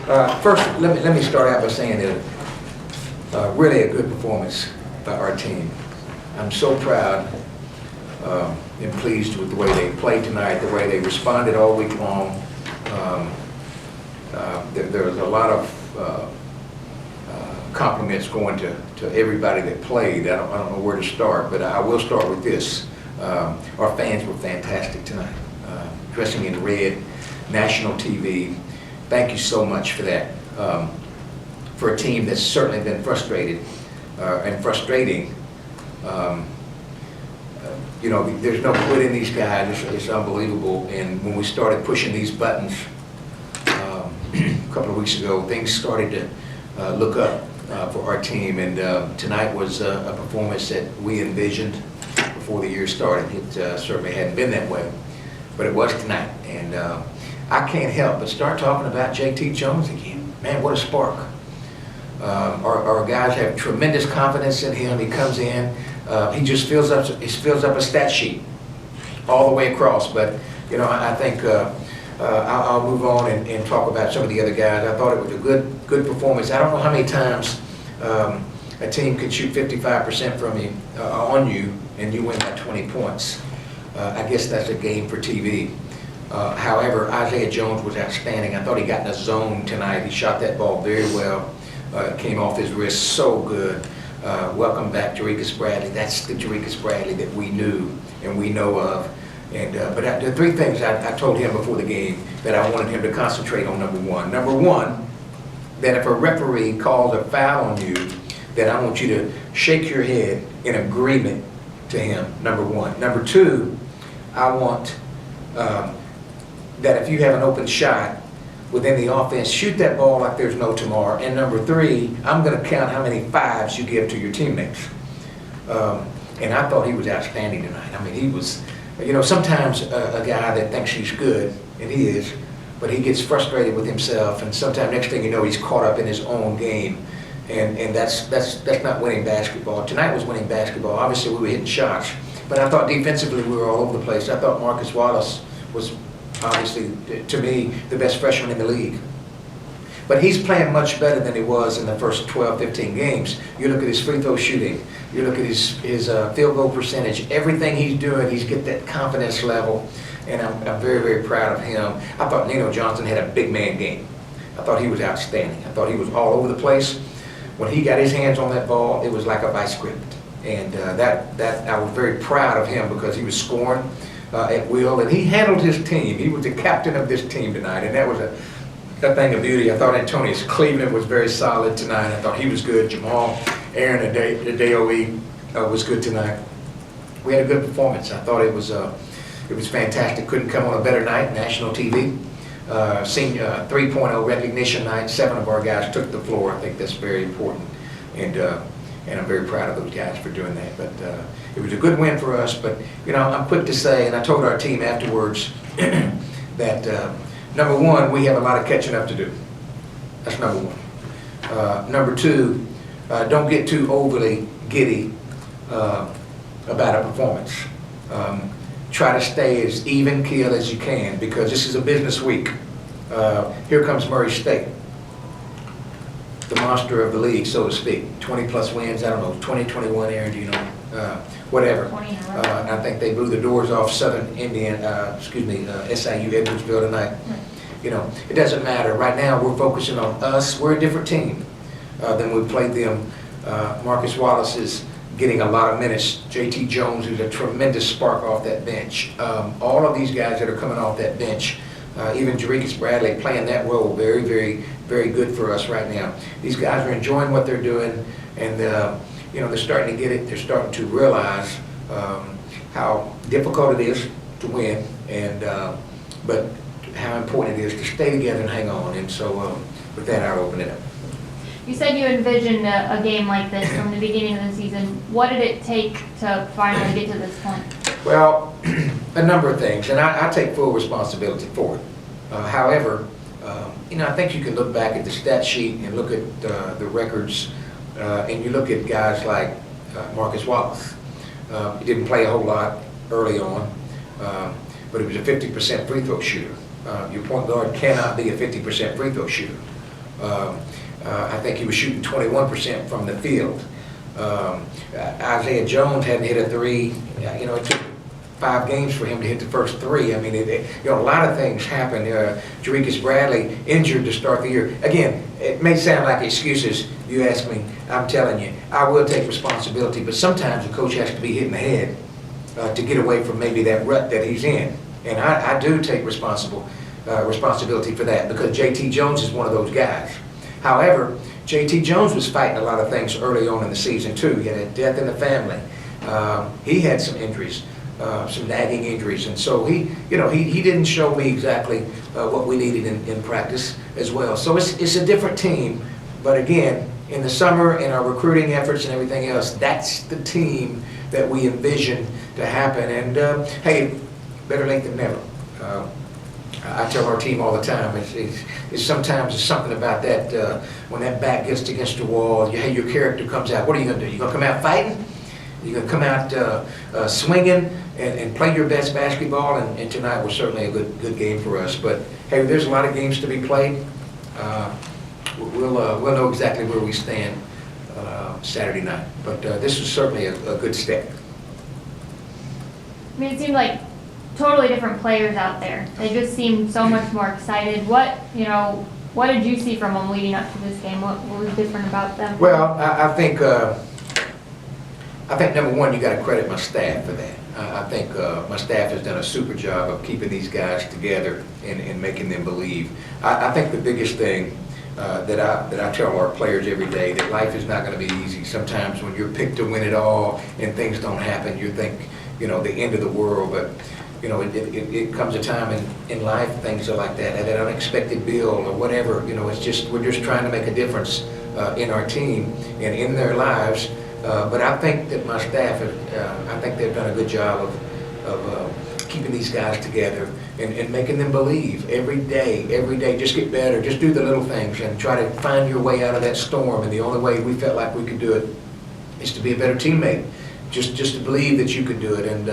First, let me start out by saying that really a good performance by our team. I'm so proud and pleased with the way they played tonight, the way they responded all week long. There was a lot of compliments going to everybody that played. I don't know where to start, but I will start with this. Our fans were fantastic tonight, dressing in red, national TV. Thank you so much for that. For a team that's certainly been frustrated and frustrating, you know, there's no quitting these guys. It's unbelievable. And when we started pushing these buttons a couple of weeks ago, things started to look up for our team. And tonight was a performance that we envisioned before the year started. It certainly hadn't been that way, but it was tonight. And I can't help but start talking about JT Jones again. Man, what a spark. Our guys have tremendous confidence in him. He comes in, he just fills up a stat sheet all the way across. But you know, I think I'll move on and talk about some of the other guys. I thought it was a good performance. I don't know how many times a team can shoot 55% from you on you and you win by 20 points. I guess that's a game for TV. However, Isaiah Jones was outstanding. I thought he got in a zone tonight. He shot that ball very well. Came off his wrist so good. Welcome back, Jarekus Bradley. That's the Jarekus Bradley that we knew and we know of. And but the three things I told him before the game that I wanted him to concentrate on. Number one, that if a referee calls a foul on you, that I want you to shake your head in agreement to him. Number one. Number two, I want that if you have an open shot within the offense, shoot that ball like there's no tomorrow. And number three, I'm going to count how many fives you give to your teammates. And I thought he was outstanding tonight. I mean, he was, you know, sometimes a guy that thinks he's good, and he is, but he gets frustrated with himself, and sometimes next thing you know, he's caught up in his own game. And that's not winning basketball. Tonight was winning basketball. Obviously, we were hitting shots, but I thought defensively we were all over the place. I thought Marcus Wallace was obviously, to me, the best freshman in the league. But he's playing much better than he was in the first 12, 15 games. You look at his free throw shooting, you look at his field goal percentage, everything he's doing, he's get that confidence level, and I'm very, very proud of him. I thought Nino Johnson had a big man game. I thought he was outstanding. I thought he was all over the place. When he got his hands on that ball, it was like a vice grip. And that I was very proud of him because he was scoring at will, and he handled his team. He was the captain of this team tonight, and that was a thing of beauty. I thought Antonius Cleveland was very solid tonight. I thought he was good. Jamal Aaron Adeoye was good tonight. We had a good performance. I thought it was fantastic. Couldn't come on a better night. National TV. Senior 3.0 recognition night. 7 of our guys took the floor. I think that's very important, and I'm very proud of those guys for doing that. But it was a good win for us. But you know, I'm quick to say, and I told our team afterwards that number one, we have a lot of catching up to do. That's number one. Number two, don't get too overly giddy about a performance. Try to stay as even keel as you can, because this is a business week. Here comes Murray State, the monster of the league, so to speak. 20 plus wins, I don't know, 2021, Aaron, do you know? Whatever. I think they blew the doors off Southern Indiana, SIU Edwardsville tonight. You know, it doesn't matter. Right now we're focusing on us. We're a different team than we played them. Marcus Wallace is getting a lot of minutes. JT Jones, who's a tremendous spark off that bench. All of these guys that are coming off that bench, even Jarekus Bradley playing that role, very, very, very good for us right now. These guys are enjoying what they're doing, and you know, they're starting to get it. They're starting to realize how difficult it is to win, and but how important it is to stay together and hang on. And so with that, I'll open it up. You said you envisioned a game like this from the beginning of the season. What did it take to finally get to this point? Well, a number of things, and I take full responsibility for it. However, you know, I think you can look back at the stat sheet and look at the records, and you look at guys like Marcus Wallace. He didn't play a whole lot early on, but he was a 50% free throw shooter. Your point guard cannot be a 50% free throw shooter. I think he was shooting 21% from the field. Isaiah Jones hadn't hit a three. You know, it took 5 games for him to hit the first 3. I mean, you know, a lot of things happened. Jarekus Bradley injured to start the year. Again, it may sound like excuses. You ask me, I'm telling you, I will take responsibility, but sometimes the coach has to be hit in the head to get away from maybe that rut that he's in. And I do take responsibility for that, because JT Jones is one of those guys. However, JT Jones was fighting a lot of things early on in the season too. He had a death in the family. He had some injuries, some nagging injuries, and so he didn't show me exactly what we needed in practice as well. So it's a different team, but again, in the summer, in our recruiting efforts and everything else, that's the team that we envision to happen. And hey, better late than never. I tell our team all the time, it's sometimes it's something about that, when that back gets against the wall, hey, your character comes out. What are you going to do? You going to come out fighting? You're going to come out swinging and play your best basketball, and tonight was certainly a good game for us. But hey, there's a lot of games to be played. We'll know exactly where we stand Saturday night. But this was certainly a good step. I mean, it seemed like totally different players out there. They just seemed so much more excited. What did you see from them leading up to this game? What was different about them? Well, I think number one, you got to credit my staff for that. I think my staff has done a super job of keeping these guys together and making them believe. I think the biggest thing that I tell our players every day, that life is not going to be easy. Sometimes when you're picked to win it all and things don't happen, you think, you know, the end of the world. But you know, it comes a time in life, things are like that, an unexpected bill or whatever. You know, it's just, we're just trying to make a difference in our team and in their lives. But I think that my staff, I think they've done a good job of keeping these guys together and making them believe every day, just get better, just do the little things and try to find your way out of that storm. And the only way we felt like we could do it is to be a better teammate, just to believe that you could do it. And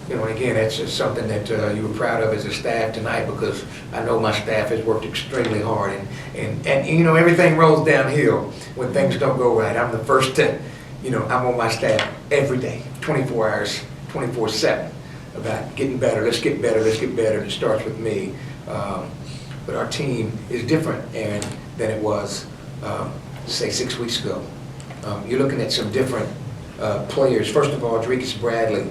you know, again, that's just something that you were proud of as a staff tonight, because I know my staff has worked extremely hard, and you know, everything rolls downhill when things don't go right. I'm the first to, you know, I'm on my staff every day, 24 hours, 24/7, about getting better. Let's get better. Let's get better. And it starts with me. But our team is different, Aaron, than it was, say, 6 weeks ago. You're looking at some different players. First of all, Jarekus Bradley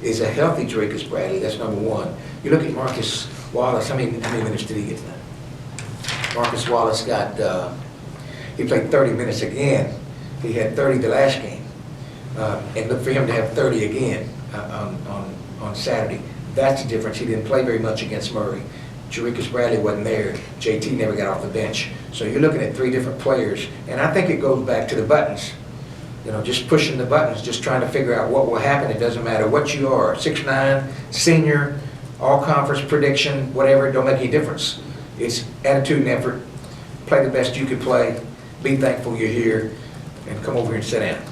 is a healthy Jarekus Bradley. That's number one. You look at Marcus Wallace. How many minutes did he get tonight? Marcus Wallace got, he played 30 minutes again. He had 30 the last game. And look for him to have 30 again on Saturday. That's the difference. He didn't play very much against Murray. Jarekus Bradley wasn't there. JT never got off the bench. So you're looking at 3 different players. And I think it goes back to the buttons. You know, just pushing the buttons, just trying to figure out what will happen. It doesn't matter what you are, 6'9", senior, all-conference prediction, whatever, it don't make any difference. It's attitude and effort. Play the best you can play. Be thankful you're here, and come over here and sit down.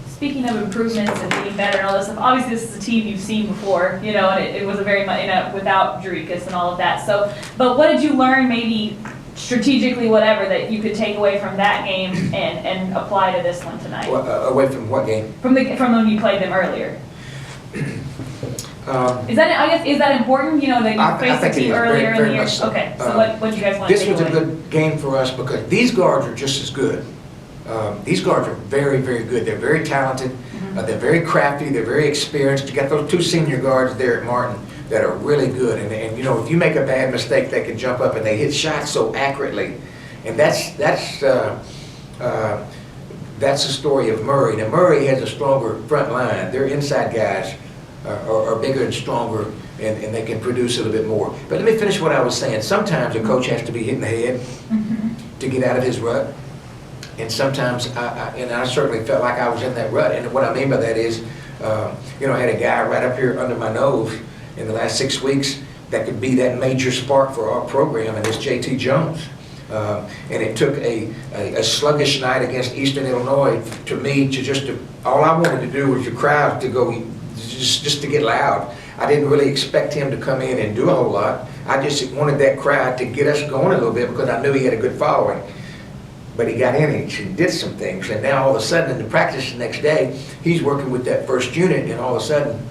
Speaking of improvements and being better and all this stuff, obviously this is a team you've seen before, you know, and it was a very much, you know, without Jarekus and all of that. So, but what did you learn, maybe strategically, whatever, that you could take away from that game and apply to this one tonight? Well, away from what game? From when you played them earlier. Is that important? You know, that you faced the team earlier in the year. So. Okay, so what do you guys want to This take was away? a good game for us because these guards are just as good. These guards are very, very good. They're very talented. They're very crafty. They're very experienced. You got those 2 senior guards there at Martin that are really good. And you know, if you make a bad mistake, they can jump up and they hit shots so accurately. And that's the story of Murray. Now Murray has a stronger front line. Their inside guys are bigger and stronger, and they can produce a little bit more. But let me finish what I was saying. Sometimes a coach has to be hit in the head to get out of his rut. And sometimes, I certainly felt like I was in that rut. And what I mean by that is, you know, I had a guy right up here under my nose in the last 6 weeks that could be that major spark for our program, and it's JT Jones. And it took a sluggish night against Eastern Illinois to me to all I wanted to do was the crowd to go, just to get loud I didn't really expect him to come in and do a whole lot. I just wanted that crowd to get us going a little bit because I knew he had a good following. But he got in and did some things, and now all of a sudden in the practice the next day, he's working with that first unit, and all of a sudden,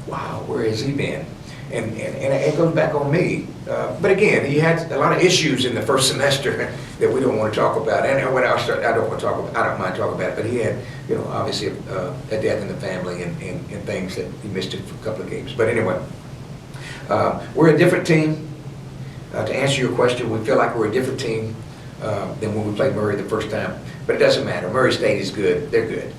wow, where has he been? And it goes back on me. But again, he had a lot of issues in the first semester that we don't want to talk about. And when I start, I don't mind talking about it. But he had, you know, obviously a death in the family and things that he missed it for a couple of games. But anyway, we're a different team. To answer your question, we feel like we're a different team than when we played Murray the first time. But it doesn't matter. Murray State is good. They're good.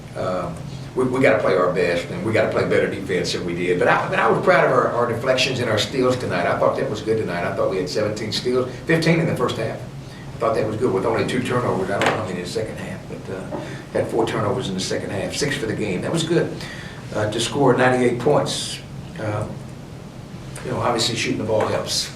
We got to play our best, and we got to play better defense than we did. But I was proud of our deflections and our steals tonight. I thought that was good tonight. I thought we had 17 steals, 15 in the first half. I thought that was good with only 2 turnovers. I don't know how many in the second half, but had 4 turnovers in the second half, 6 for the game. That was good to score 98 points. You know, obviously shooting the ball helps.